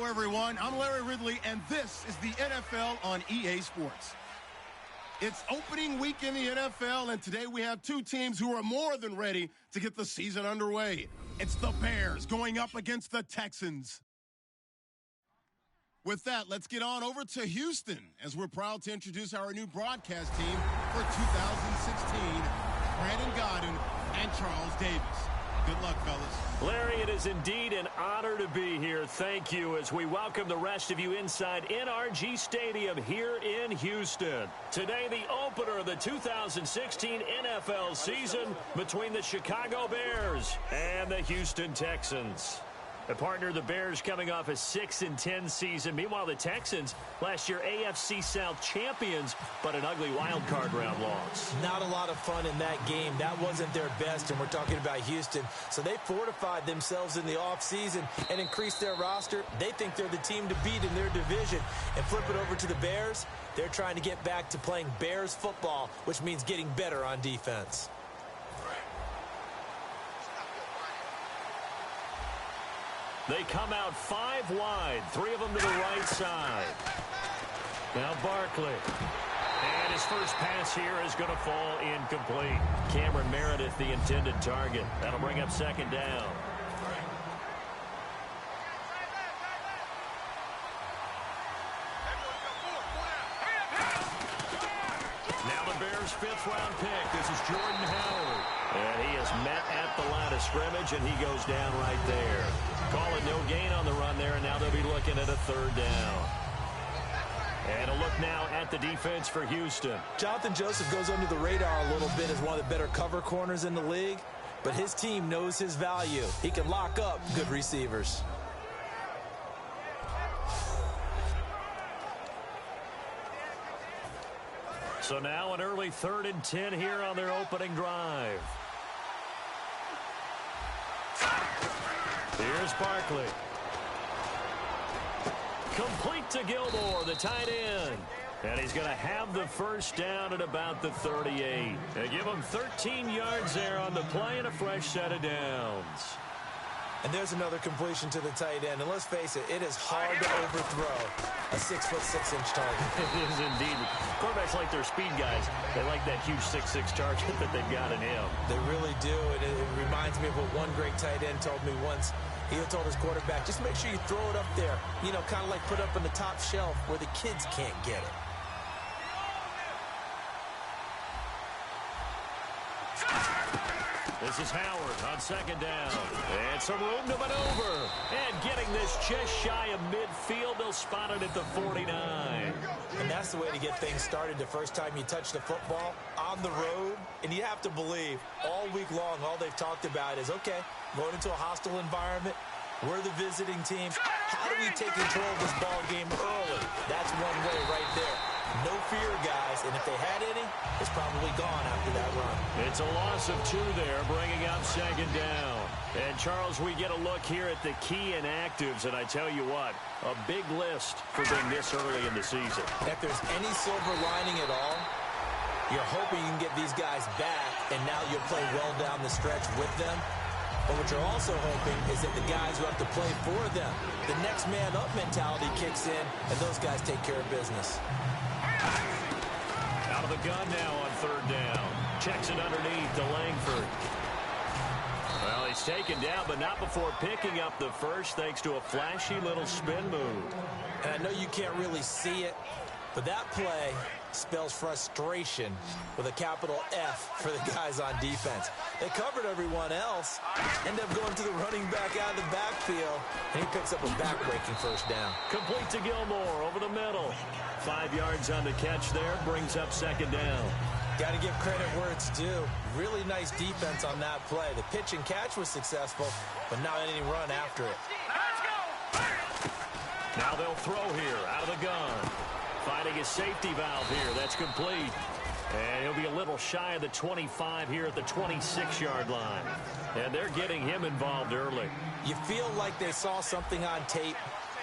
everyone. I'm Larry Ridley, and this is the NFL on EA Sports. It's opening week in the NFL, and today we have two teams who are more than ready to get the season underway. It's the Bears going up against the Texans. With that, let's get on over to Houston, as we're proud to introduce our new broadcast team for 2016, Brandon Godden and Charles Davis. Good luck, fellas. Larry, it is indeed an honor to be here. Thank you as we welcome the rest of you inside NRG Stadium here in Houston. Today, the opener of the 2016 NFL season between the Chicago Bears and the Houston Texans. A partner, the Bears coming off a 6-10 season. Meanwhile, the Texans, last year AFC South champions, but an ugly wild card round loss. Not a lot of fun in that game. That wasn't their best, and we're talking about Houston. So they fortified themselves in the offseason and increased their roster. They think they're the team to beat in their division. And flip it over to the Bears, they're trying to get back to playing Bears football, which means getting better on defense. They come out 5 wide, 3 of them to the right side. Now Barkley. And his first pass here is going to fall incomplete. Cameron Meredith, the intended target. That'll bring up second down. Now the Bears' 5th-round pick. This is Jordan Howard. And he is met at the line of scrimmage, and he goes down right there. Call it no gain on the run there, and now they'll be looking at a 3rd down. And a look now at the defense for Houston. Jonathan Joseph goes under the radar a little bit as one of the better cover corners in the league, but his team knows his value. He can lock up good receivers. So now an early 3rd and 10 here on their opening drive. Here's Barkley. Complete to Gilmore, the tight end. And he's going to have the first down at about the 38. They give him 13 yards there on the play and a fresh set of downs. And there's another completion to the tight end. And let's face it, it is hard to overthrow a 6'6" target. It is indeed. Quarterbacks like their speed guys. They like that huge 6'6" target that they've got in him. They really do. And it reminds me of what one great tight end told me once. He told his quarterback, just make sure you throw it up there. You know, kind of like put up on the top shelf where the kids can't get it. This is Howard on second down. And some room to maneuver. And getting this just shy of midfield. They'll spot it at the 49. And that's the way to get things started the first time you touch the football on the road. And you have to believe all week long, all they've talked about is, okay, going into a hostile environment. We're the visiting team. How do we take control of this ball game early? That's one way right there. No fear, guys, and if they had any, it's probably gone after that run. It's a loss of 2 there, bringing up second down. And, Charles, we get a look here at the key inactives, and I tell you what, a big list for being this early in the season. If there's any silver lining at all, you're hoping you can get these guys back, and now you'll play well down the stretch with them. But what you're also hoping is that the guys who have to play for them, the next man up mentality kicks in, and those guys take care of business. Out of the gun now on 3rd down. Checks it underneath to Langford. Well, he's taken down, but not before picking up the first, thanks to a flashy little spin move. And I know you can't really see it, but that play spells frustration with a capital F for the guys on defense. They covered everyone else, end up going to the running back out of the backfield, and he picks up a back-breaking first down. Complete to Gilmore over the middle. 5 yards on the catch there, brings up second down. Got to give credit where it's due. Really nice defense on that play. The pitch and catch was successful, but not any run after it. Now they'll throw here out of the gun. Finding his safety valve here. That's complete. And he'll be a little shy of the 25 here at the 26-yard line. And they're getting him involved early. You feel like they saw something on tape,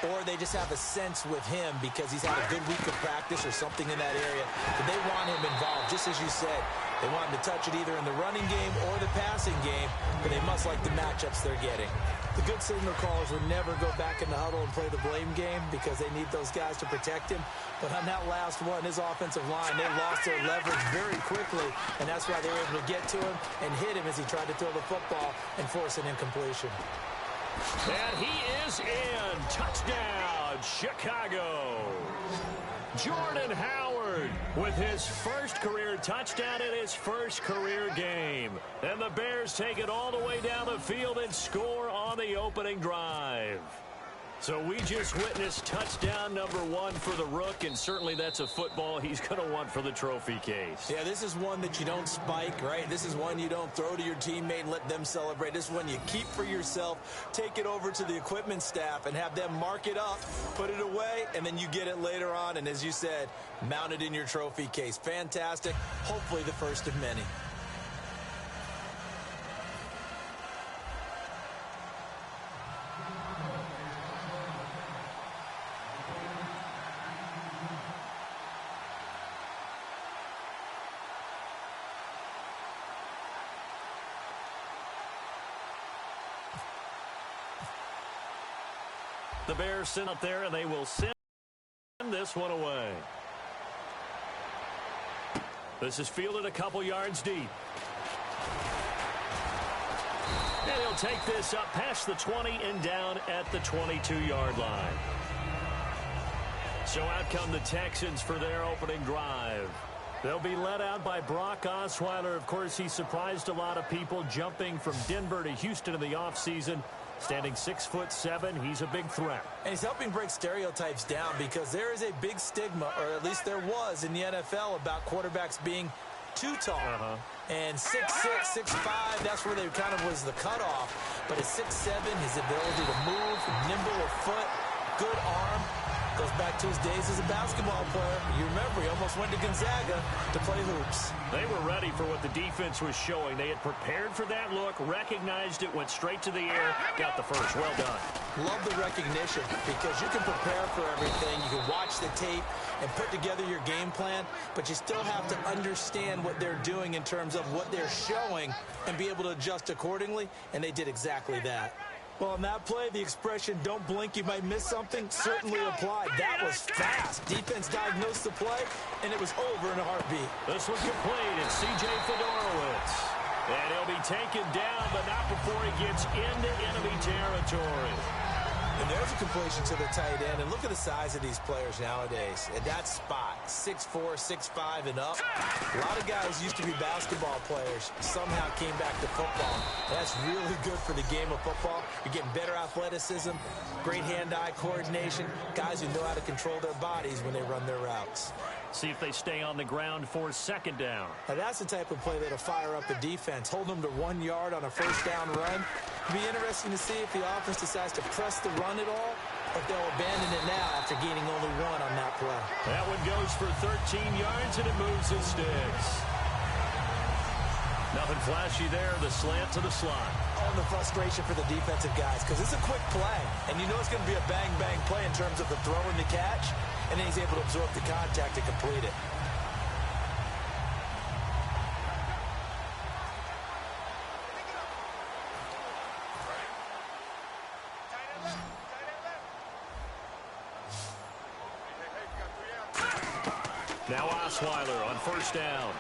or they just have a sense with him because he's had a good week of practice or something in that area. But they want him involved, just as you said. They want him to touch it either in the running game or the passing game, but they must like the matchups they're getting. The good signal callers would never go back in the huddle and play the blame game because they need those guys to protect him. But on that last one, his offensive line, they lost their leverage very quickly, and that's why they were able to get to him and hit him as he tried to throw the football and force an incompletion. And he is in. Touchdown, Chicago. Jordan Howard with his first career touchdown in his first career game. And the Bears take it all the way down the field and score on the opening drive. So we just witnessed touchdown number 1 for the Rook, and certainly that's a football he's going to want for the trophy case. Yeah, this is one that you don't spike, right? This is one you don't throw to your teammate and let them celebrate. This is one you keep for yourself, take it over to the equipment staff and have them mark it up, put it away, and then you get it later on, and as you said, mount it in your trophy case. Fantastic. Hopefully the first of many. The Bears send up there, and they will send this one away. This is fielded a couple yards deep. And he'll take this up past the 20 and down at the 22-yard line. So out come the Texans for their opening drive. They'll be led out by Brock Osweiler. Of course, he surprised a lot of people jumping from Denver to Houston in the offseason. Standing 6'7", he's a big threat. And he's helping break stereotypes down because there is a big stigma, or at least there was in the NFL, about quarterbacks being too tall. And 6'6", 6'5", that's where they kind of was the cutoff. But at 6'7", his ability to move, nimble of foot, good arm, goes back to his days as a basketball player. You remember, he almost went to Gonzaga to play hoops. They were ready for what the defense was showing. They had prepared for that look, recognized it, went straight to the air, got the first. Well done. Love the recognition because you can prepare for everything. You can watch the tape and put together your game plan, but you still have to understand what they're doing in terms of what they're showing and be able to adjust accordingly, and they did exactly that. Well, on that play, the expression, don't blink, you might miss something, certainly applied. That was fast. Defense diagnosed the play, and it was over in a heartbeat. This one complete. It's C.J. Fedorowicz. And he'll be taken down, but not before he gets into enemy territory. And there's a completion to the tight end. And look at the size of these players nowadays. At that spot, 6'4", 6'5", and up. A lot of guys used to be basketball players. Somehow came back to football. That's really good for the game of football. You're getting better athleticism, great hand-eye coordination, guys who know how to control their bodies when they run their routes. See if they stay on the ground for second down. Now that's the type of play that'll fire up the defense. Hold them to 1 yard on a first down run. It'll be interesting to see if the offense decides to press the run at all, or if they'll abandon it now after gaining only 1 on that play. That one goes for 13 yards, and it moves and sticks. Nothing flashy there. The slant to the slot. Oh, and the frustration for the defensive guys, because it's a quick play, and you know it's going to be a bang-bang play in terms of the throw and the catch, and then he's able to absorb the contact and complete it. Now Osweiler on first down.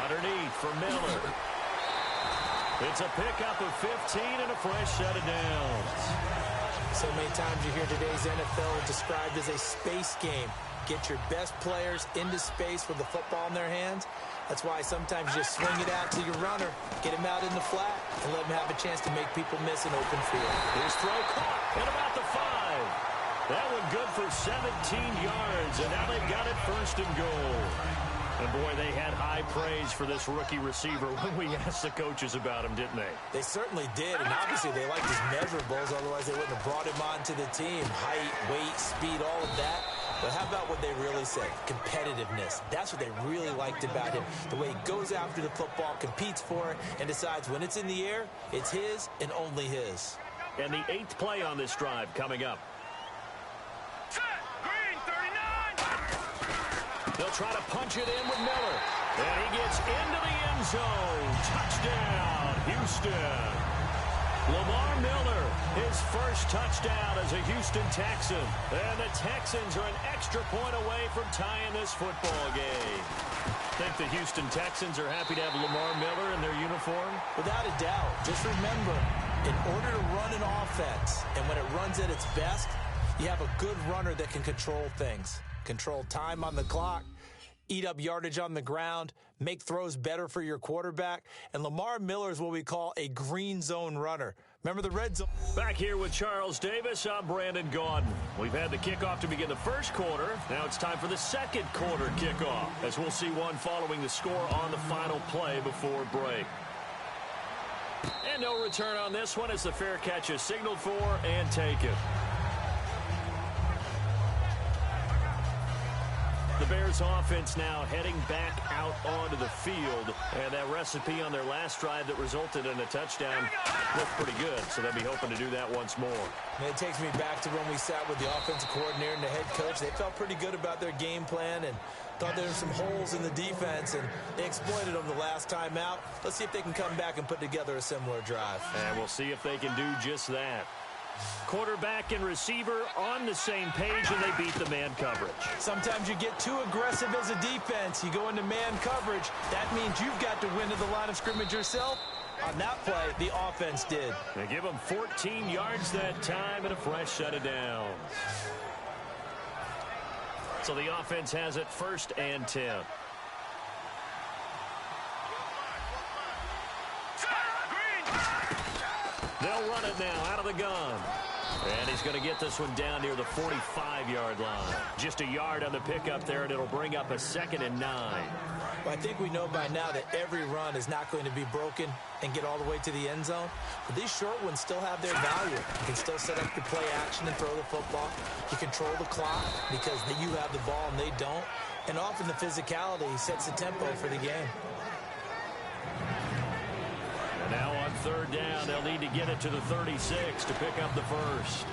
Underneath for Miller. It's a pickup of 15 and a fresh set of downs. So many times you hear today's NFL described as a space game. Get your best players into space with the football in their hands. That's why sometimes you just swing it out to your runner, get him out in the flat, and let him have a chance to make people miss an open field. His throw caught at about the 5. That one good for 17 yards, and now they've got it first and goal. And, boy, they had high praise for this rookie receiver when we asked the coaches about him, didn't they? They certainly did, and obviously they liked his measurables. Otherwise, they wouldn't have brought him onto the team. Height, weight, speed, all of that. But how about what they really said? Competitiveness. That's what they really liked about him. The way he goes after the football, competes for it, and decides when it's in the air, it's his and only his. And the 8th play on this drive coming up. They'll try to punch it in with Miller. And he gets into the end zone. Touchdown, Houston. Lamar Miller, his first touchdown as a Houston Texan. And the Texans are an extra point away from tying this football game. Think the Houston Texans are happy to have Lamar Miller in their uniform? Without a doubt. Just remember, in order to run an offense, and when it runs at its best, you have a good runner that can control things. Control time on the clock, eat up yardage on the ground, make throws better for your quarterback. And Lamar Miller is what we call a green zone runner. Remember the red zone? Back here with Charles Davis, I'm Brandon Gaudin. We've had the kickoff to begin the first quarter. Now it's time for the second quarter kickoff, as we'll see one following the score on the final play before break. And no return on this one as the fair catch is signaled for and taken. The Bears offense now heading back out onto the field. And that recipe on their last drive that resulted in a touchdown looked pretty good. So they'll be hoping to do that once more. And it takes me back to when we sat with the offensive coordinator and the head coach. They felt pretty good about their game plan and thought there were some holes in the defense. And they exploited them the last time out. Let's see if they can come back and put together a similar drive. And we'll see if they can do just that. Quarterback and receiver on the same page, and they beat the man coverage. Sometimes you get too aggressive as a defense. You go into man coverage. That means you've got to win to the line of scrimmage yourself. On that play, the offense did. They give them 14 yards that time and a fresh set of downs. So the offense has it 1st and 10. They'll run it now out of the gun. And he's going to get this one down near the 45-yard line. Just a yard on the pickup there, and it'll bring up a 2nd and 9. Well, I think we know by now that every run is not going to be broken and get all the way to the end zone. But these short ones still have their value. You can still set up your play action and throw the football. You control the clock because you have the ball and they don't. And often the physicality sets the tempo for the game. And now on 3rd down, they'll need to get it to the 36 to pick up the first.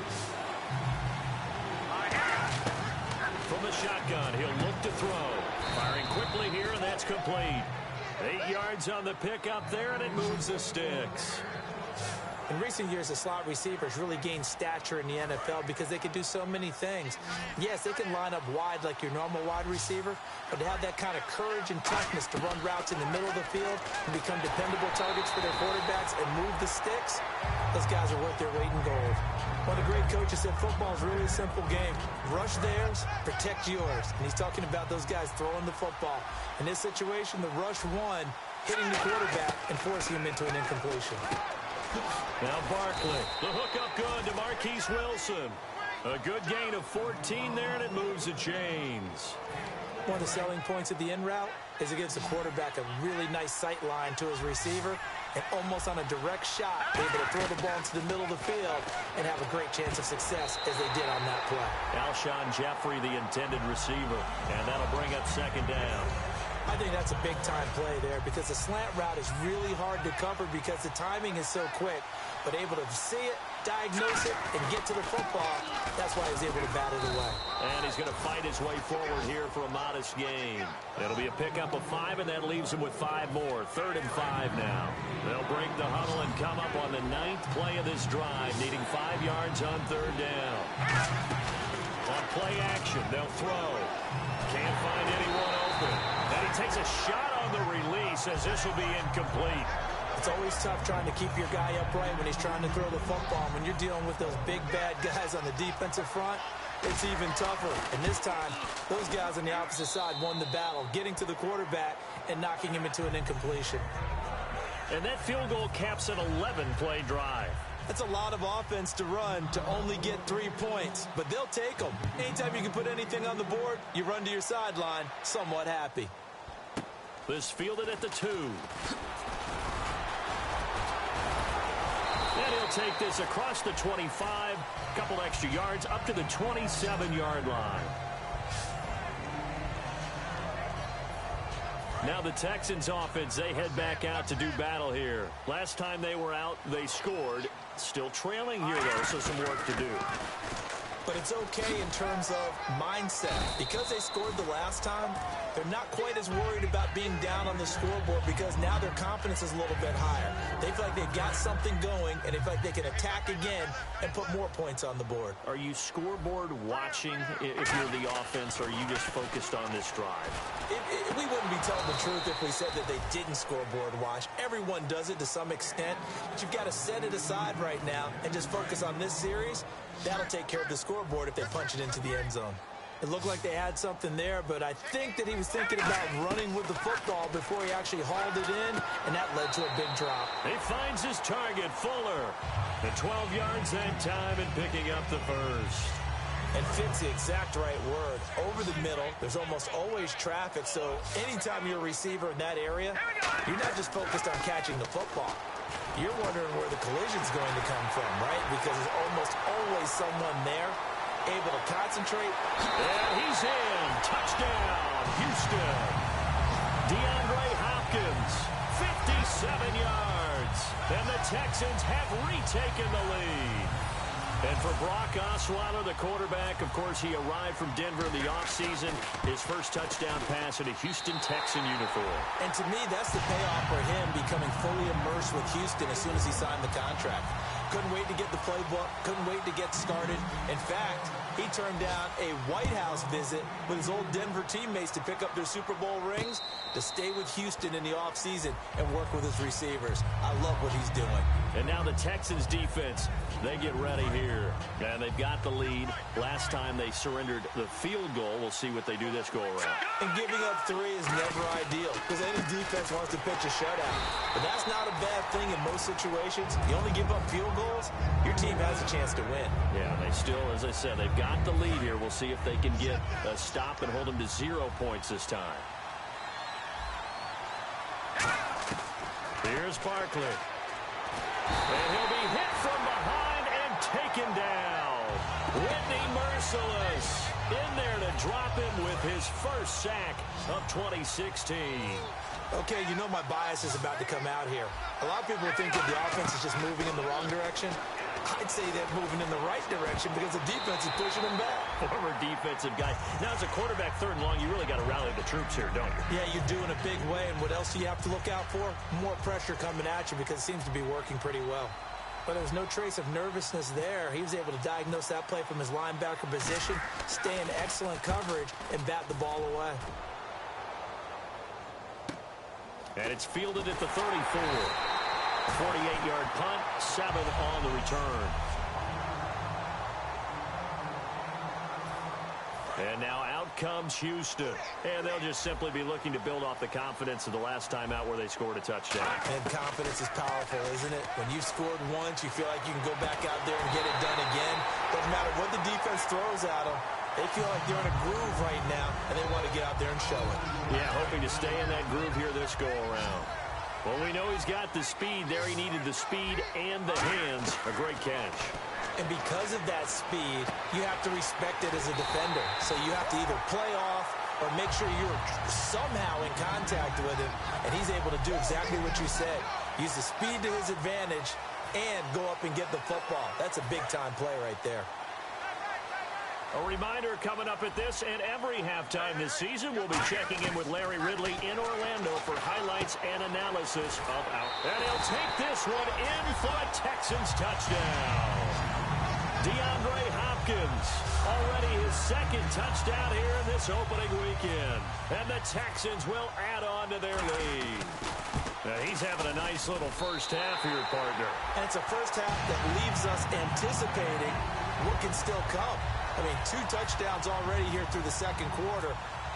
From the shotgun, he'll look to throw. Firing quickly here, and that's complete. 8 yards on the pickup there, and it moves the sticks. In recent years, the slot receivers really gained stature in the NFL because they can do so many things. Yes, they can line up wide like your normal wide receiver, but to have that kind of courage and toughness to run routes in the middle of the field and become dependable targets for their quarterbacks and move the sticks, those guys are worth their weight in gold. One of the great coaches said football is really a simple game. Rush theirs, protect yours. And he's talking about those guys throwing the football. In this situation, the rush won, hitting the quarterback and forcing him into an incompletion. Now Barkley, the hook up good to Marquise Wilson. A good gain of 14 there, and it moves the chains. One of the selling points of the in route is it gives the quarterback a really nice sight line to his receiver, and almost on a direct shot, able to throw the ball into the middle of the field and have a great chance of success as they did on that play. Alshon Jeffrey, the intended receiver, and that'll bring up 2nd down. I think that's a big-time play there because the slant route is really hard to cover because the timing is so quick. But able to see it, diagnose it, and get to the football, that's why he's able to bat it away. And he's going to fight his way forward here for a modest gain. It'll be a pickup of 5, and that leaves him with 5 more. 3rd and 5 now. They'll break the huddle and come up on the 9th play of this drive, needing 5 yards on 3rd down. On play action, they'll throw. Can't find anyone open. And he takes a shot on the release as this will be incomplete. It's always tough trying to keep your guy upright when he's trying to throw the football. When you're dealing with those big, bad guys on the defensive front, it's even tougher. And this time, those guys on the opposite side won the battle, getting to the quarterback and knocking him into an incompletion. And that field goal caps an 11-play drive. That's a lot of offense to run to only get 3 points, but they'll take them. Anytime you can put anything on the board, you run to your sideline somewhat happy. This fielded at the 2. And he'll take this across the 25, a couple extra yards up to the 27-yard line. Now the Texans offense, they head back out to do battle here. Last time they were out, they scored. Still trailing here, though, so some work to do. But it's okay in terms of mindset. Because they scored the last time, they're not quite as worried about being down on the scoreboard because now their confidence is a little bit higher. They feel like they've got something going, and they feel like they can attack again and put more points on the board. Are you scoreboard watching if you're the offense, or are you just focused on this drive? We wouldn't be telling the truth if we said that they didn't scoreboard watch. Everyone does it to some extent, but you've got to set it aside right now and just focus on this series. That'll take care of the scoreboard if they punch it into the end zone. It looked like they had something there, but I think that he was thinking about running with the football before he actually hauled it in, and that led to a big drop. He finds his target, Fuller. At 12 yards that time and picking up the first. And fits the exact right word. Over the middle, there's almost always traffic, so anytime you're a receiver in that area, you're not just focused on catching the football. You're wondering where the collision's going to come from, right? Because there's almost always someone there able to concentrate. And he's in. Touchdown, Houston. DeAndre Hopkins, 57 yards. And the Texans have retaken the lead. And for Brock Osweiler, the quarterback, of course, he arrived from Denver in the offseason. His first touchdown pass in a Houston Texan uniform. And to me, that's the payoff for him becoming fully immersed with Houston as soon as he signed the contract. Couldn't wait to get the playbook, couldn't wait to get started. In fact, he turned down a White House visit with his old Denver teammates to pick up their Super Bowl rings to stay with Houston in the offseason and work with his receivers. I love what he's doing. And now the Texans defense, they get ready here. And they've got the lead. Last time they surrendered the field goal. We'll see what they do this go-around. And giving up 3 is never ideal because any defense wants to pitch a shutout. But that's not a bad thing in most situations. You only give up field goals, your team has a chance to win. Yeah, they still, as I said, they've got the lead here. We'll see if they can get a stop and hold them to 0 points this time. Here's Barkley. And he'll be hit from behind and taken down. Whitney Merciless in there to drop him with his first sack of 2016. Okay, you know my bias is about to come out here. A lot of people think that the offense is just moving in the wrong direction. I'd say they're moving in the right direction because the defense is pushing them back. Former defensive guy. Now, as a quarterback, 3rd and long, you really got to rally the troops here, don't you? Yeah, you do in a big way. And what else do you have to look out for? More pressure coming at you because it seems to be working pretty well. But there was no trace of nervousness there. He was able to diagnose that play from his linebacker position, stay in excellent coverage, and bat the ball away. And it's fielded at the 34. 48-yard punt, 7 on the return. And now out comes Houston. And they'll just simply be looking to build off the confidence of the last time out where they scored a touchdown. And confidence is powerful, isn't it? When you've scored once, you feel like you can go back out there and get it done again. Doesn't matter what the defense throws at them. They feel like they're in a groove right now, and they want to get out there and show it. Yeah, hoping to stay in that groove here this go-around. Well, we know he's got the speed there. He needed the speed and the hands. A great catch. And because of that speed, you have to respect it as a defender. So you have to either play off or make sure you're somehow in contact with him. And he's able to do exactly what you said. Use the speed to his advantage and go up and get the football. That's a big-time play right there. A reminder coming up at this and every halftime this season, we'll be checking in with Larry Ridley in Orlando for highlights and analysis of our... And he'll take this one in for a Texans touchdown. DeAndre Hopkins, already his 2nd touchdown here in this opening weekend. And the Texans will add on to their lead. Now, he's having a nice little first half here, partner. And it's a first half that leaves us anticipating what can still come. I mean, 2 touchdowns already here through the 2nd quarter.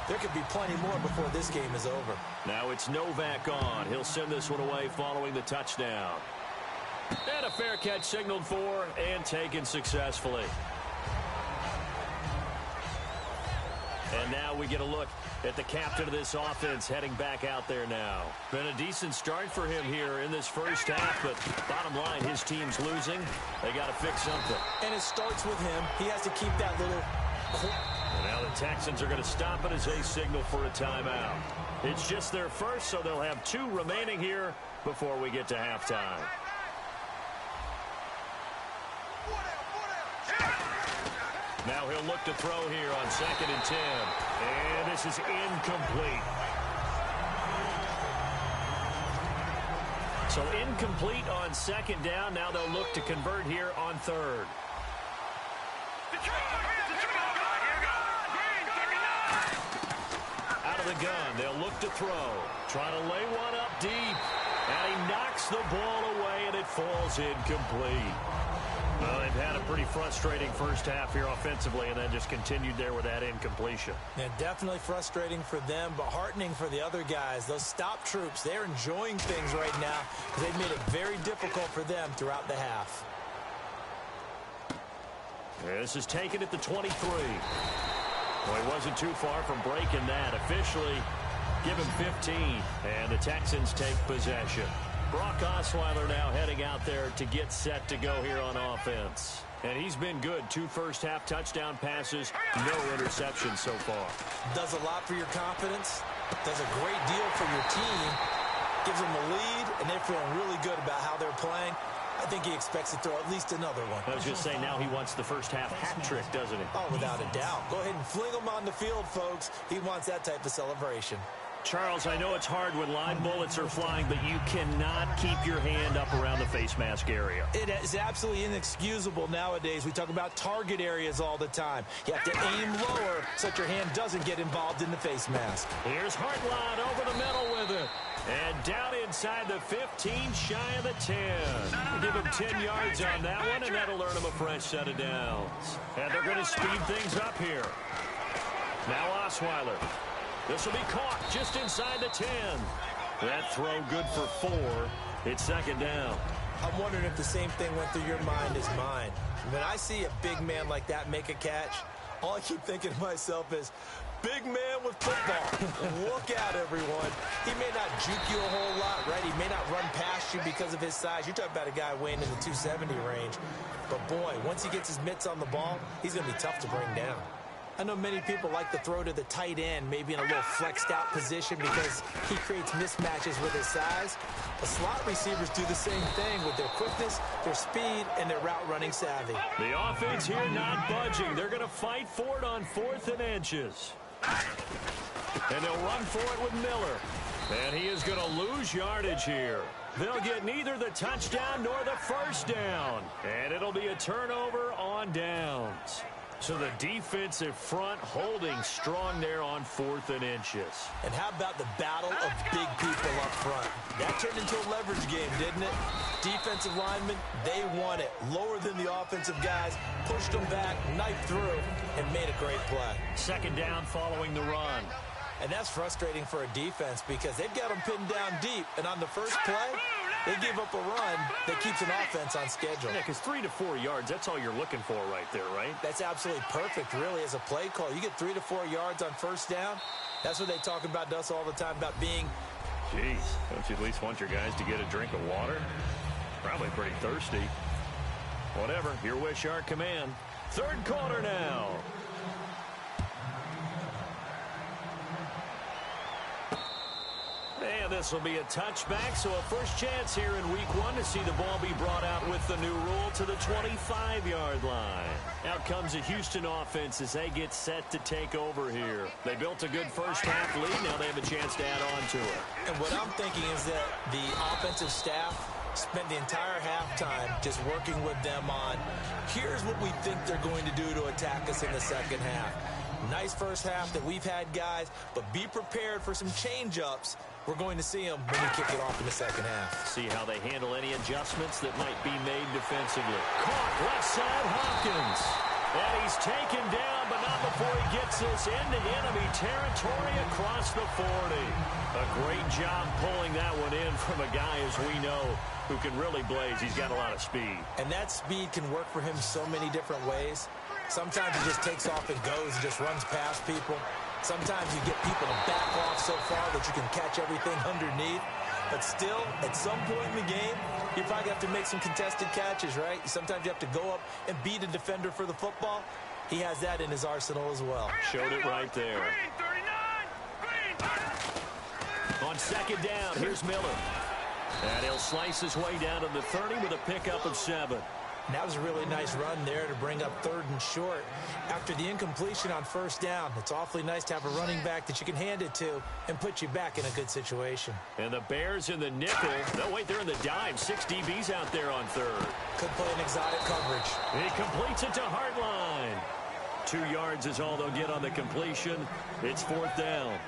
There could be plenty more before this game is over. Now it's Novak on. He'll send this one away following the touchdown. And a fair catch signaled for and taken successfully. And now we get a look at the captain of this offense heading back out there now. Been a decent start for him here in this first half, but bottom line, his team's losing. They got to fix something. And it starts with him. He has to keep that little... And now the Texans are going to stop it as they signal for a timeout. It's just their first, so they'll have 2 remaining here before we get to halftime. Now he'll look to throw here on 2nd and 10. And this is incomplete. So incomplete on 2nd down. Now they'll look to convert here on 3rd. Out of the gun, they'll look to throw. Trying to lay one up deep. And he knocks the ball away, and it falls incomplete. Well, they've had a pretty frustrating first half here offensively, and then just continued there with that incompletion. Yeah, definitely frustrating for them, but heartening for the other guys. Those stop troops, they're enjoying things right now because they've made it very difficult for them throughout the half. This is taken at the 23. Well, he wasn't too far from breaking that. Officially, give him 15, and the Texans take possession. Brock Osweiler now heading out there to get set to go here on offense. And he's been good. 2 first-half touchdown passes, no interceptions so far. Does a lot for your confidence. Does a great deal for your team. Gives them a lead, and they're feeling really good about how they're playing. I think he expects to throw at least another one. I was just saying, now he wants the first-half hat trick, doesn't he? Oh, without a doubt. Go ahead and fling him on the field, folks. He wants that type of celebration. Charles, I know it's hard when live bullets are flying, but you cannot keep your hand up around the face mask area. It is absolutely inexcusable nowadays. We talk about target areas all the time. You have to aim lower so that your hand doesn't get involved in the face mask. Here's Hartline over the middle with it. And down inside the 15, shy of the 10. We'll give him 10 yards on that one, and that'll earn him a fresh set of downs. And they're going to speed things up here. Now Osweiler. This will be caught just inside the 10. That throw good for 4. It's 2nd down. I'm wondering if the same thing went through your mind as mine. When I see a big man like that make a catch, all I keep thinking to myself is, big man with football. Look out, everyone. He may not juke you a whole lot, right? He may not run past you because of his size. You're talking about a guy weighing in the 270 range. But, boy, once he gets his mitts on the ball, he's going to be tough to bring down. I know many people like to throw to the tight end, maybe in a little flexed out position because he creates mismatches with his size. The slot receivers do the same thing with their quickness, their speed, and their route running savvy. The offense here not budging. They're going to fight for it on 4th and inches. And they'll run for it with Miller. And he is going to lose yardage here. They'll get neither the touchdown nor the first down. And it'll be a turnover on downs. So the defensive front holding strong there on 4th and inches. And how about the battle of big people up front? That turned into a leverage game, didn't it? Defensive linemen, they won it. Lower than the offensive guys, pushed them back, knifed through, and made a great play. 2nd down following the run. And that's frustrating for a defense because they've got them pinned down deep. And on the first play, they give up a run that keeps an offense on schedule. Yeah, because 3 to 4 yards, that's all you're looking for right there, right? That's absolutely perfect, really, as a play call. You get 3 to 4 yards on first down. That's what they talk about to us all the time, about being... Jeez, don't you at least want your guys to get a drink of water? Probably pretty thirsty. Whatever, your wish, our command. 3rd quarter now. And this will be a touchback, so a first chance here in week 1 to see the ball be brought out with the new rule to the 25-yard line. Out comes the Houston offense as they get set to take over here. They built a good first half lead. Now they have a chance to add on to it. And what I'm thinking is that the offensive staff spent the entire halftime just working with them on, here's what we think they're going to do to attack us in the second half. Nice first half that we've had, guys, but be prepared for some change-ups. We're going to see them when we kick it off in the second half. See how they handle any adjustments that might be made defensively. Caught left side Hopkins. And he's taken down, but not before he gets this into enemy territory across the 40. A great job pulling that one in from a guy, as we know, who can really blaze. He's got a lot of speed. And that speed can work for him so many different ways. Sometimes he just takes off and goes and just runs past people. Sometimes you get people to back off so far that you can catch everything underneath. But still, at some point in the game, you probably have to make some contested catches, right? Sometimes you have to go up and beat a defender for the football. He has that in his arsenal as well. Showed it right there. On second down, here's Miller. And he'll slice his way down to the 30 with a pickup of 7. And that was a really nice run there to bring up 3rd and short. After the incompletion on 1st down, it's awfully nice to have a running back that you can hand it to and put you back in a good situation. And the Bears in the nickel. No, wait, they're in the dime. 6 DBs out there on 3rd. Could play an exotic coverage. He completes it to Hartline. 2 yards is all they'll get on the completion. It's 4th down.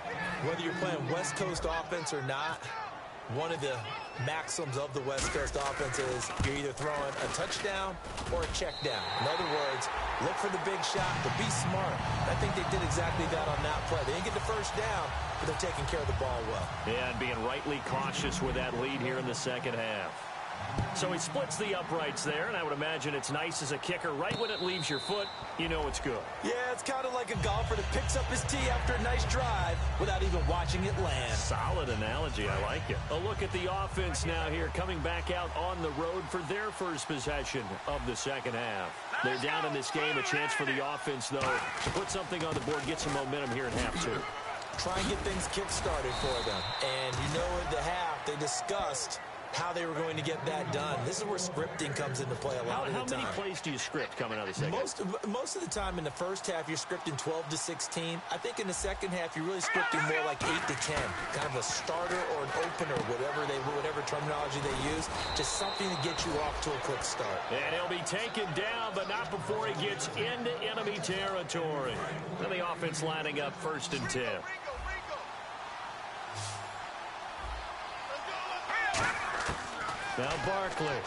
Whether you're playing West Coast offense or not, one of the maxims of the West Coast offense is you're either throwing a touchdown or a check down. In other words, look for the big shot, but be smart. I think they did exactly that on that play. They didn't get the 1st down, but they're taking care of the ball well. Yeah, and being rightly cautious with that lead here in the 2nd half. So he splits the uprights there, and I would imagine it's nice as a kicker. Right when it leaves your foot, you know it's good. Yeah, it's kind of like a golfer that picks up his tee after a nice drive without even watching it land. Solid analogy. I like it. A look at the offense now here, coming back out on the road for their first possession of the 2nd half. They're down in this game. A chance for the offense, though, to put something on the board, get some momentum here in half 2. Try and get things kick-started for them. And you know at the half, they discussed how they were going to get that done. This is where scripting comes into play a lot of the time. How many plays do you script coming out of the 2nd? Most of the time in the 1st half, you're scripting 12 to 16. I think in the 2nd half, you're really scripting more like 8 to 10. Kind of a starter or an opener, whatever terminology they use. Just something to get you off to a quick start. And he'll be taken down, but not before he gets into enemy territory. And the offense lining up 1st and 10. Now Barkley.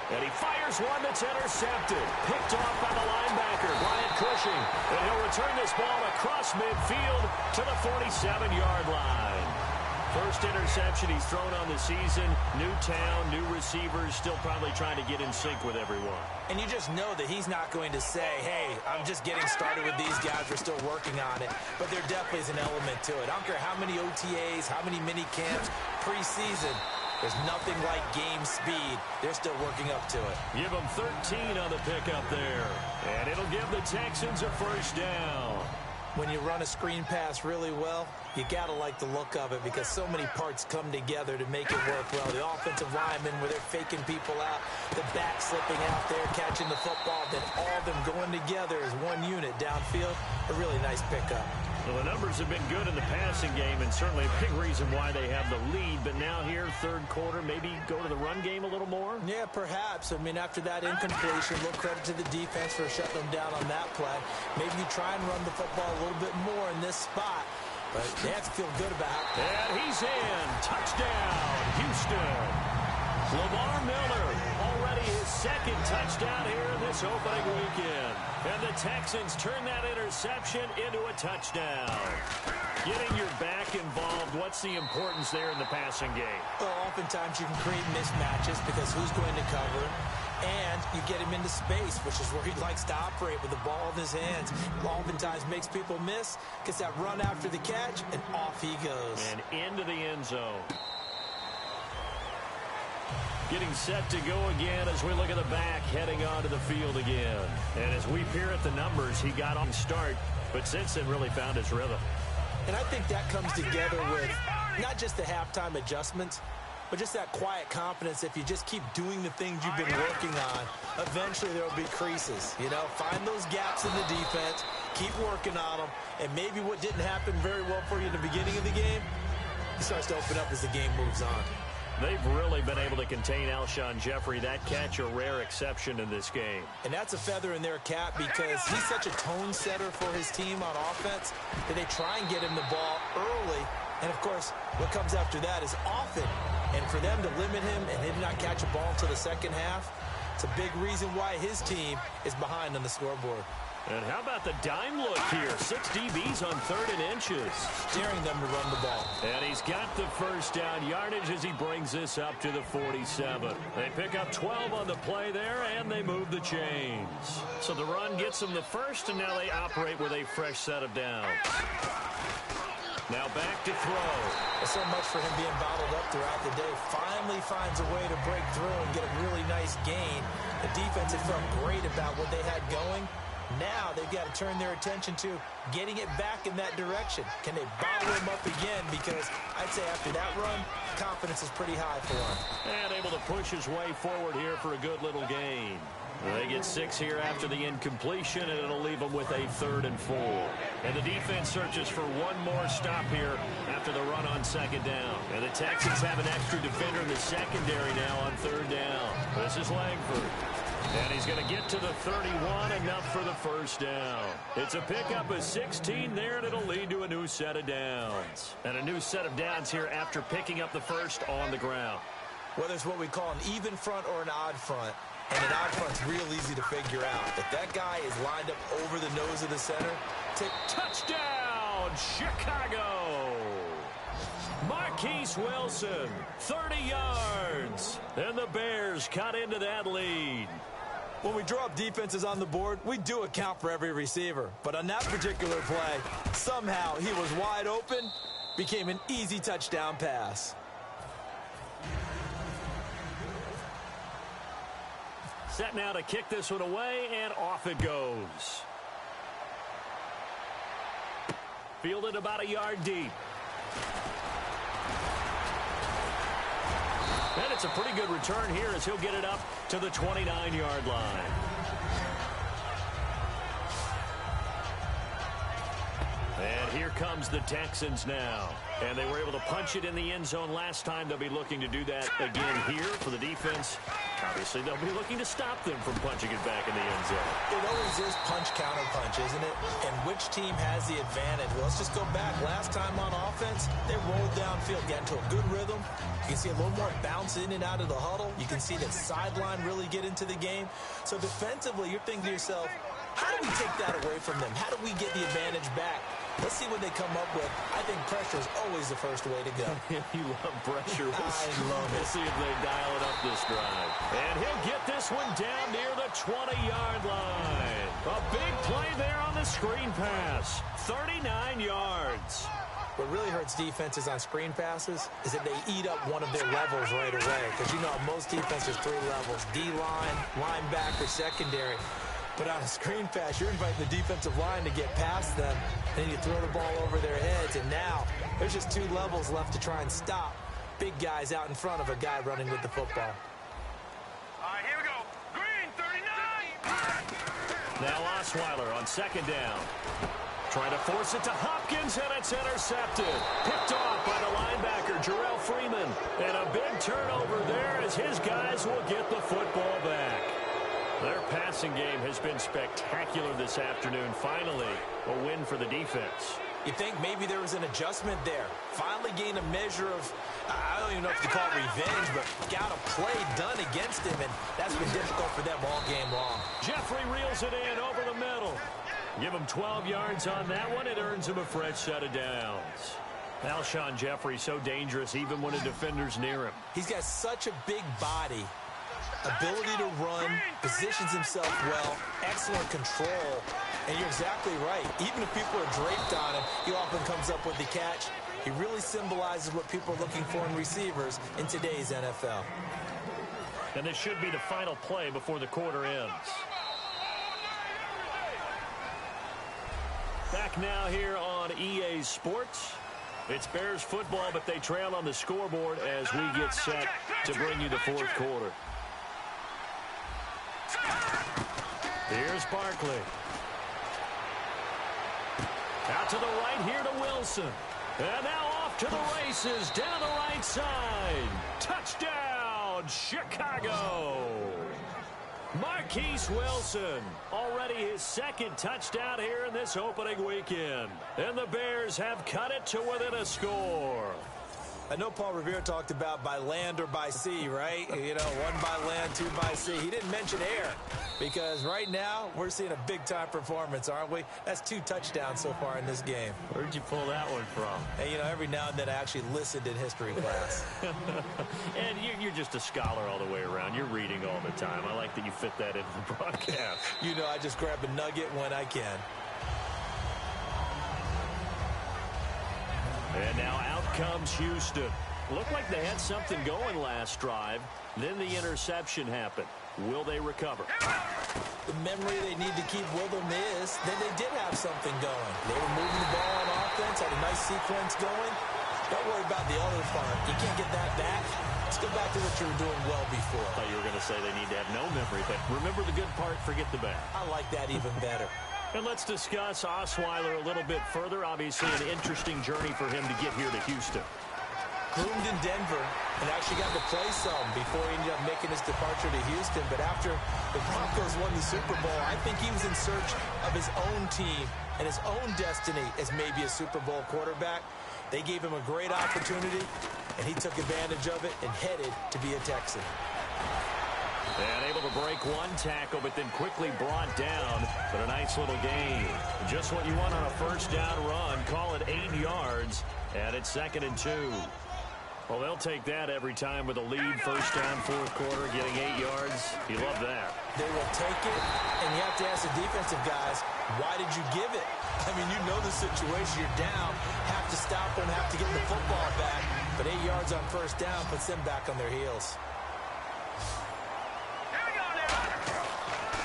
And he fires one that's intercepted. Picked off by the linebacker, Bryant Cushing. And he'll return this ball across midfield to the 47-yard line. First interception he's thrown on the season. New town, new receivers, still probably trying to get in sync with everyone. And you just know that he's not going to say, hey, I'm just getting started with these guys. We're still working on it. But there definitely is an element to it. I don't care how many OTAs, how many mini camps, preseason. There's nothing like game speed. They're still working up to it. Give them 13 on the pickup there. And it'll give the Texans a 1st down. When you run a screen pass really well, you got to like the look of it because so many parts come together to make it work well. The offensive linemen, where they're faking people out, the back slipping out there, catching the football, then all of them going together as one unit downfield. A really nice pickup. Well, the numbers have been good in the passing game, and certainly a big reason why they have the lead. But now here, 3rd quarter, maybe go to the run game a little more? Yeah, perhaps. I mean, after that incompletion, a little credit to the defense for shutting them down on that play. Maybe you try and run the football a little bit more in this spot. But they have to feel good about it. And he's in. Touchdown, Houston. Lamar Miller, already his 2nd touchdown here in this opening weekend. And the Texans turn that interception into a touchdown. Getting your back involved, what's the importance there in the passing game? Well, oftentimes you can create mismatches because who's going to cover, and you get him into space, which is where he likes to operate with the ball in his hands. Oftentimes makes people miss, gets that run after the catch, and off he goes. And into the end zone. Getting set to go again as we look at the back, heading onto the field again. And as we peer at the numbers, he got on start, but since then really found his rhythm. And I think that comes together with not just the halftime adjustments, but just that quiet confidence. If you just keep doing the things you've been working on, eventually there will be creases. You know, find those gaps in the defense, keep working on them, and maybe what didn't happen very well for you in the beginning of the game, it starts to open up as the game moves on. They've really been able to contain Alshon Jeffrey. That catch a rare exception in this game. And that's a feather in their cap because he's such a tone setter for his team on offense that they try and get him the ball early. And, of course, what comes after that is often. And for them to limit him and him not catch a ball until the 2nd half, it's a big reason why his team is behind on the scoreboard. And how about the dime look here? 6 DBs on 3rd and inches. Daring them to run the ball. And he's got the 1st down yardage as he brings this up to the 47. They pick up 12 on the play there, and they move the chains. So the run gets them the 1st, and now they operate with a fresh set of downs. Now back to throw. There's so much for him being bottled up throughout the day. Finally finds a way to break through and get a really nice gain. The defense had felt great about what they had going. Now they've got to turn their attention to getting it back in that direction. Can they bottle him up again? Because I'd say after that run, confidence is pretty high for him. And able to push his way forward here for a good little gain. They get 6 here after the incompletion, and it'll leave them with a 3rd and 4. And the defense searches for one more stop here after the run on 2nd down. And the Texans have an extra defender in the secondary now on 3rd down. This is Langford. And he's going to get to the 31, enough for the 1st down. It's a pickup of 16 there, and it'll lead to a new set of downs. And a new set of downs here after picking up the 1st on the ground. Whether it's what we call an even front or an odd front, and an odd front's real easy to figure out. If that guy is lined up over the nose of the center, touchdown, Chicago! Marquise Wilson, 30 yards. And the Bears cut into that lead. When we draw up defenses on the board, we do account for every receiver. But on that particular play, somehow he was wide open, became an easy touchdown pass. Set now to kick this one away, and off it goes. Fielded about a yard deep. And it's a pretty good return here as he'll get it up to the 29-yard line. And here comes the Texans now. And they were able to punch it in the end zone last time. They'll be looking to do that again here for the defense. Obviously, they'll be looking to stop them from punching it back in the end zone. It always is punch-counter-punch, isn't it? And which team has the advantage? Well, let's just go back. Last time on offense, they rolled downfield, got into a good rhythm. You can see a little more bounce in and out of the huddle. You can see the sideline really get into the game. So defensively, you're thinking to yourself, how do we take that away from them? How do we get the advantage back? Let's see what they come up with. I think pressure is always the first way to go. You love pressure. I love it. We'll see if they dial it up this drive. And he'll get this one down near the 20-yard line. A big play there on the screen pass. 39 yards. What really hurts defenses on screen passes is that they eat up one of their levels right away. Because you know most defenses 3 levels. D-line, linebacker, secondary. But on a screen pass, you're inviting the defensive line to get past them. Then you throw the ball over their heads. And now there's just 2 levels left to try and stop big guys out in front of a guy running with the football. All right, here we go. Green, 39. Now Osweiler on 2nd down. Trying to force it to Hopkins, and it's intercepted. Picked off by the linebacker, Jarrell Freeman. And a big turnover there as his guys will get the football back. Their passing game has been spectacular this afternoon. Finally, a win for the defense. You think maybe there was an adjustment there. Finally gained a measure of, I don't even know if you call it revenge, but got a play done against him, and that's been difficult for them all game long. Jeffrey reels it in over the middle. Give him 12 yards on that one. It earns him a fresh set of downs. Alshon Jeffrey so dangerous even when a defender's near him. He's got such a big body. Ability to run, positions himself well, excellent control, and you're exactly right. Even if people are draped on him, he often comes up with the catch. He really symbolizes what people are looking for in receivers in today's NFL. And this should be the final play before the quarter ends. Back now here on EA Sports. It's Bears football, but they trail on the scoreboard as we get set to bring you the 4th quarter. Here's Barkley. Out to the right here to Wilson. And now off to the races down the right side. Touchdown, Chicago. Marquise Wilson, already his 2nd touchdown here in this opening weekend. And the Bears have cut it to within a score. I know Paul Revere talked about by land or by sea, right? You know, 1 by land, 2 by sea. He didn't mention air because right now we're seeing a big-time performance, aren't we? That's 2 touchdowns so far in this game. Where'd you pull that one from? And, you know, every now and then I actually listened in history class. And you're just a scholar all the way around. You're reading all the time. I like that you fit that into the broadcast. You know, I just grab a nugget when I can. And now out comes Houston. Looked like they had something going last drive. Then the interception happened. Will they recover? The memory they need to keep with them is that they did have something going. They were moving the ball on offense, had a nice sequence going. Don't worry about the other part. You can't get that back. Let's go back to what you were doing well before. I thought you were going to say they need to have no memory, but remember the good part, forget the bad. I like that even better. And let's discuss Osweiler a little bit further. Obviously, an interesting journey for him to get here to Houston. Groomed in Denver and actually got to play some before he ended up making his departure to Houston. But after the Broncos won the Super Bowl, I think he was in search of his own team and his own destiny as maybe a Super Bowl quarterback. They gave him a great opportunity, and he took advantage of it and headed to be a Texan. And able to break one tackle, but then quickly brought down. But a nice little gain. Just what you want on a first down run. Call it 8 yards, and it's 2nd and 2. Well, they'll take that every time with a lead. First down, fourth quarter, getting 8 yards. You love that. They will take it, and you have to ask the defensive guys, why did you give it? I mean, you know the situation. You're down, have to stop them, have to get the football back. But 8 yards on first down puts them back on their heels.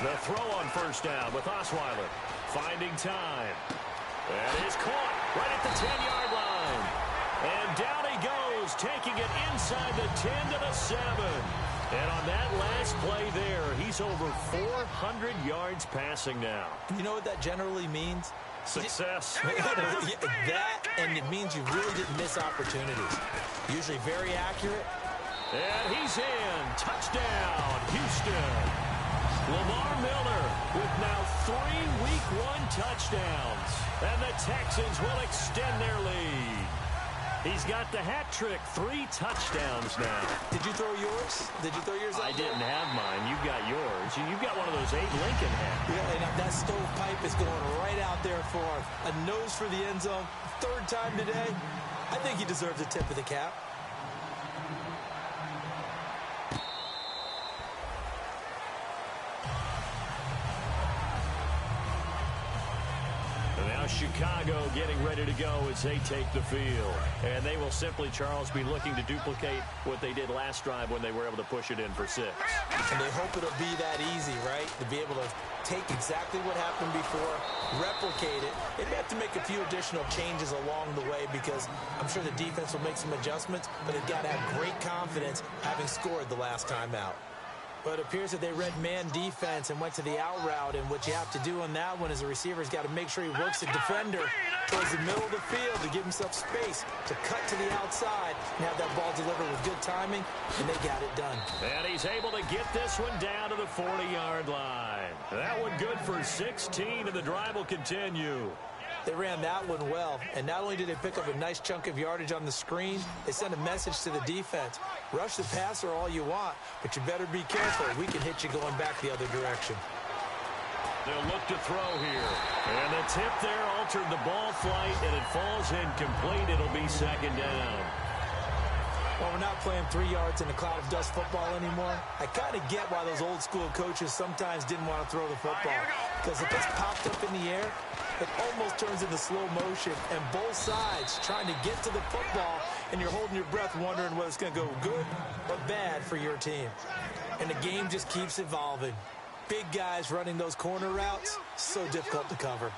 The throw on first down with Osweiler. Finding time. That is caught right at the 10-yard line. And down he goes, taking it inside the 10 to the 7. And on that last play there, he's over 400 yards passing now. You know what that generally means? Success. That, and it means you really didn't miss opportunities. Usually very accurate. And he's in. Touchdown, Houston. Lamar Miller with now 3 Week 1 touchdowns. And the Texans will extend their lead. He's got the hat trick, 3 touchdowns now. Did you throw yours? Did you throw yours out I didn't have mine. You've got yours. You've got one of those Abe Lincoln hats. Yeah, and that stovepipe is going right out there for a nose for the end zone. 3rd time today. I think he deserves a tip of the cap. Chicago getting ready to go as they take the field. And they will simply, Charles, be looking to duplicate what they did last drive when they were able to push it in for 6. And they hope it'll be that easy, right? To be able to take exactly what happened before, replicate it. They have to make a few additional changes along the way because I'm sure the defense will make some adjustments, but they've got to have great confidence having scored the last time out. But it appears that they read man defense and went to the out route, and what you have to do on that one is the receiver's got to make sure he works the defender towards the middle of the field to give himself space to cut to the outside and have that ball delivered with good timing, and they got it done. And he's able to get this one down to the 40-yard line. That one good for 16, and the drive will continue. They ran that one well, and not only did they pick up a nice chunk of yardage on the screen, they sent a message to the defense. Rush the passer all you want, but you better be careful. We can hit you going back the other direction. They'll look to throw here. And the tip there altered the ball flight, and it falls incomplete. It'll be 2nd down. Well, we're not playing 3 yards in a cloud of dust football anymore. I kind of get why those old school coaches sometimes didn't want to throw the football. Because if it's popped up in the air, it almost turns into slow motion, and both sides trying to get to the football, and you're holding your breath wondering whether it's going to go good or bad for your team. And the game just keeps evolving. Big guys running those corner routes, so difficult to cover.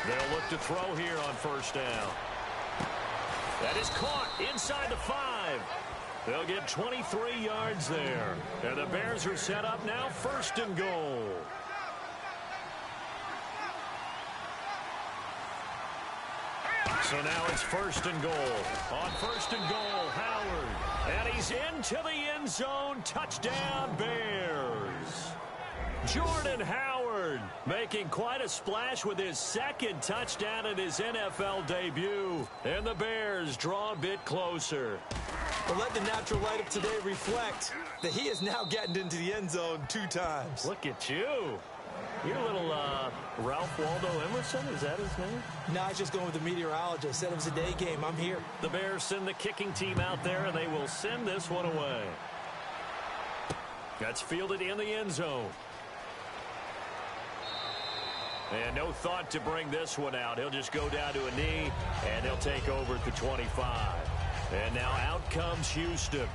They'll look to throw here on first down. That is caught inside the 5. They'll get 23 yards there. And the Bears are set up now, 1st and goal. So now it's 1st and goal. On 1st and goal, Howard. And he's into the end zone. Touchdown, Bears. Jordan Howard making quite a splash with his 2nd touchdown in his NFL debut. And the Bears draw a bit closer. Well, let the natural light of today reflect that he has now gotten into the end zone 2 times. Look at you. You're a little Ralph Waldo Emerson, is that his name? No, I was just going with the meteorologist. Said it was a day game. I'm here. The Bears send the kicking team out there, and they will send this one away. That's fielded in the end zone. And no thought to bring this one out. He'll just go down to a knee, and he'll take over at the 25. And now out comes Houston.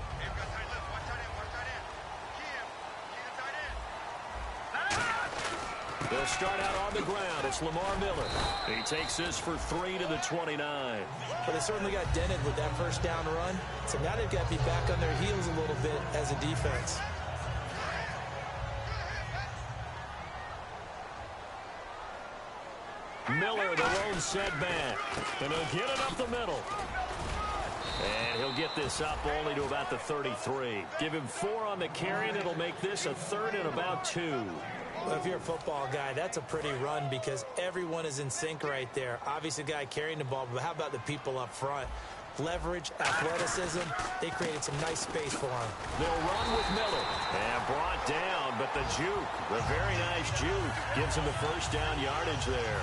They'll start out on the ground. It's Lamar Miller. He takes this for 3 to the 29. But they certainly got dented with that first down run. So now they've got to be back on their heels a little bit as a defense. Miller, the lone setback. And he'll get it up the middle. And he'll get this up only to about the 33. Give him 4 on the carry, and it'll make this a 3rd and about 2. Well, if you're a football guy, that's a pretty run because everyone is in sync right there. Obviously, the guy carrying the ball, but how about the people up front? Leverage, athleticism, they created some nice space for him. They'll run with Miller. And brought down, but the juke, the very nice juke, gives him the first down yardage there.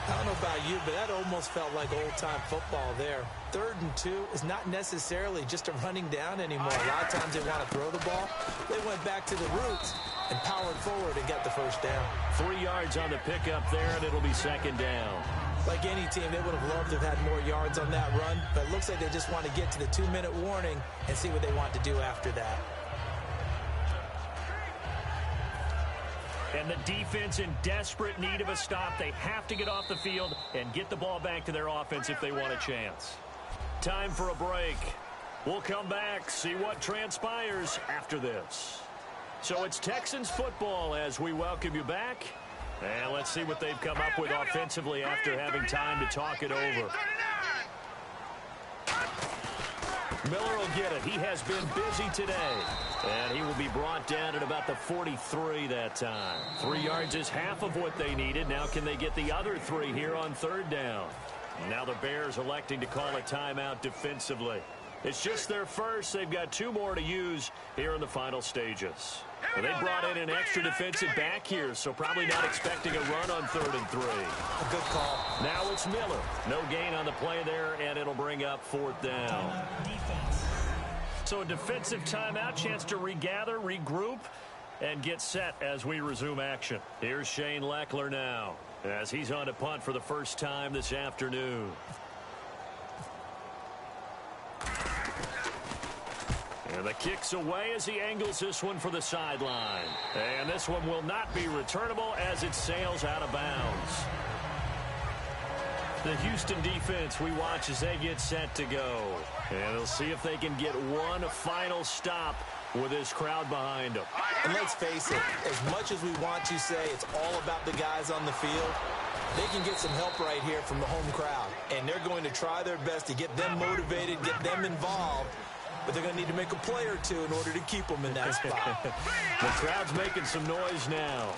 I don't know about you, but that almost felt like old-time football there. 3rd and 2 is not necessarily just a running down anymore. A lot of times they want to throw the ball. They went back to the roots and powered forward and got the first down. 3 yards on the pickup there, and it'll be 2nd down. Like any team, they would have loved to have had more yards on that run, but it looks like they just want to get to the 2-minute warning and see what they want to do after that. And the defense in desperate need of a stop. They have to get off the field and get the ball back to their offense if they want a chance. Time for a break. We'll come back, see what transpires after this. So it's Texans football as we welcome you back. And let's see what they've come up with offensively after having time to talk it over. Miller will get it. He has been busy today. And he will be brought down at about the 43 that time. 3 yards is half of what they needed. Now can they get the other 3 here on 3rd down? Now the Bears electing to call a timeout defensively. It's just their first. They've got 2 more to use here in the final stages. Well, they brought in an extra defensive back here, so probably not expecting a run on 3rd and 3. A good call. Now it's Miller. No gain on the play there, and it'll bring up 4th down. So a defensive timeout, chance to regather, regroup, and get set as we resume action. Here's Shane Leckler now as he's on to punt for the first time this afternoon. And the kick's away as he angles this one for the sideline. And this one will not be returnable as it sails out of bounds. The Houston defense we watch as they get set to go. And they'll see if they can get one final stop with this crowd behind them. And let's face it, as much as we want to say it's all about the guys on the field, they can get some help right here from the home crowd. And they're going to try their best to get them motivated, get them involved. But they're going to need to make a play or 2 in order to keep them in that spot. The crowd's making some noise now.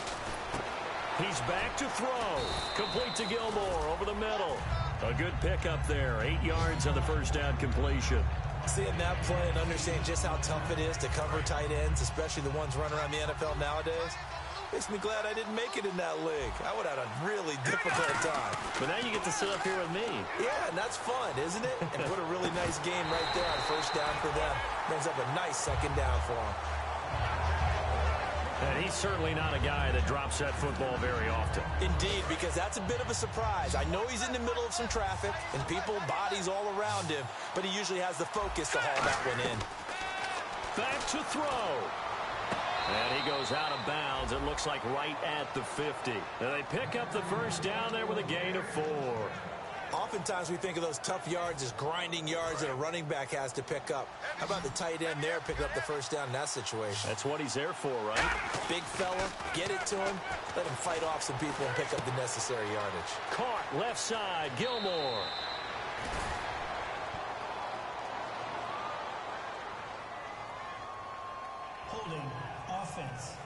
He's back to throw. Complete to Gilmore over the middle. A good pickup there. 8 yards on the first down completion. Seeing that play and understanding just how tough it is to cover tight ends, especially the ones running around the NFL nowadays, makes me glad I didn't make it in that league. I would have had a really difficult time. But now you get to sit up here with me. Yeah, and that's fun, isn't it? And put a really nice game right there on first down for them. Brings up a nice 2nd down for them. And he's certainly not a guy that drops that football very often. Indeed, because that's a bit of a surprise. I know he's in the middle of some traffic and people, bodies all around him, but he usually has the focus to haul that one in. Back to throw. And he goes out of bounds. It looks like right at the 50. And they pick up the first down there with a gain of 4. Oftentimes we think of those tough yards as grinding yards that a running back has to pick up. How about the tight end there picking up the first down in that situation? That's what he's there for, right? Big fella, get it to him, let him fight off some people and pick up the necessary yardage. Caught left side, Gilmore. Holding offense.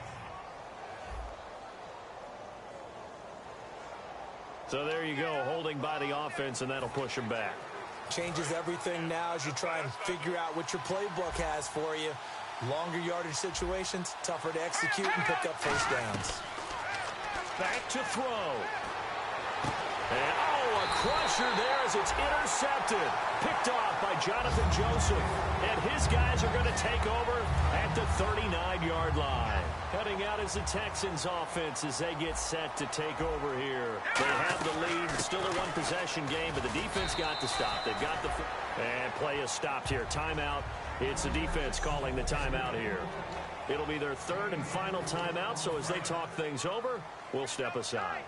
So there you go, holding by the offense, and that'll push him back. Changes everything now as you try and figure out what your playbook has for you. Longer yardage situations, tougher to execute and pick up first downs. Back to throw. And, a crusher there as it's intercepted. Picked off by Jonathan Joseph. And his guys are going to take over at the 39-yard line. Heading out is the Texans offense as they get set to take over here. They have the lead. Still a one-possession game, but the defense got to stop. They've got the... And play is stopped here. Timeout. It's the defense calling the timeout here. It'll be their third and final timeout, so as they talk things over, we'll step aside.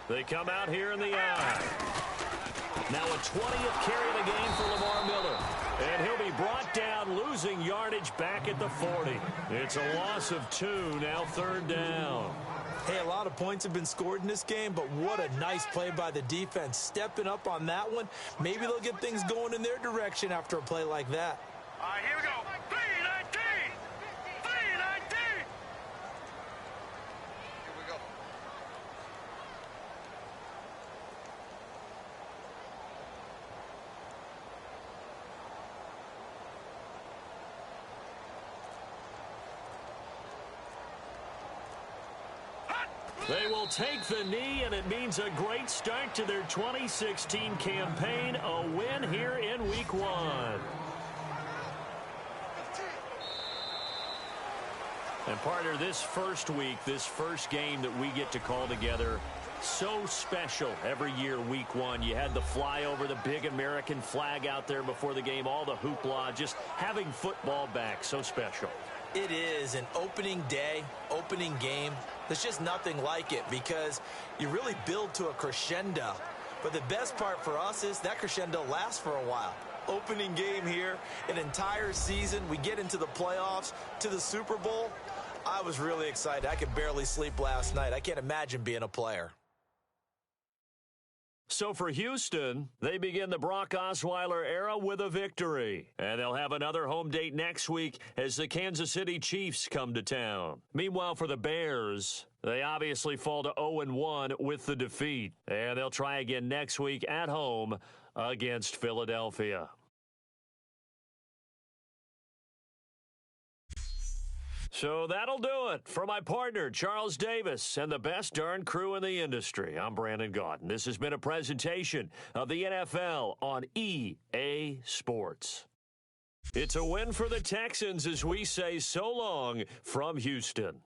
They come out here in the eye. Now a 20th carry of the game for Lamar Miller. And he'll be brought down, losing yardage back at the 40. It's a loss of 2, now third down. Hey, a lot of points have been scored in this game, but what a nice play by the defense. Stepping up on that one. Maybe they'll get things going in their direction after a play like that. All right, here we go. 319! 319! Here we go. They will take the knee, and it means a great start to their 2016 campaign. A win here in Week 1. And partner, this first week, this first game that we get to call together, so special every year, Week 1. You had the flyover, the big American flag out there before the game, all the hoopla, just having football back, so special. It is an opening day, opening game. There's just nothing like it because you really build to a crescendo. But the best part for us is that crescendo lasts for a while. Opening game here, an entire season. We get into the playoffs, to the Super Bowl. I was really excited. I could barely sleep last night. I can't imagine being a player. So for Houston, they begin the Brock Osweiler era with a victory. And they'll have another home date next week as the Kansas City Chiefs come to town. Meanwhile, for the Bears, they obviously fall to 0-1 with the defeat. And they'll try again next week at home against Philadelphia. So that'll do it for my partner, Charles Davis, and the best darn crew in the industry. I'm Brandon Gaudin. This has been a presentation of the NFL on EA Sports. It's a win for the Texans as we say so long from Houston.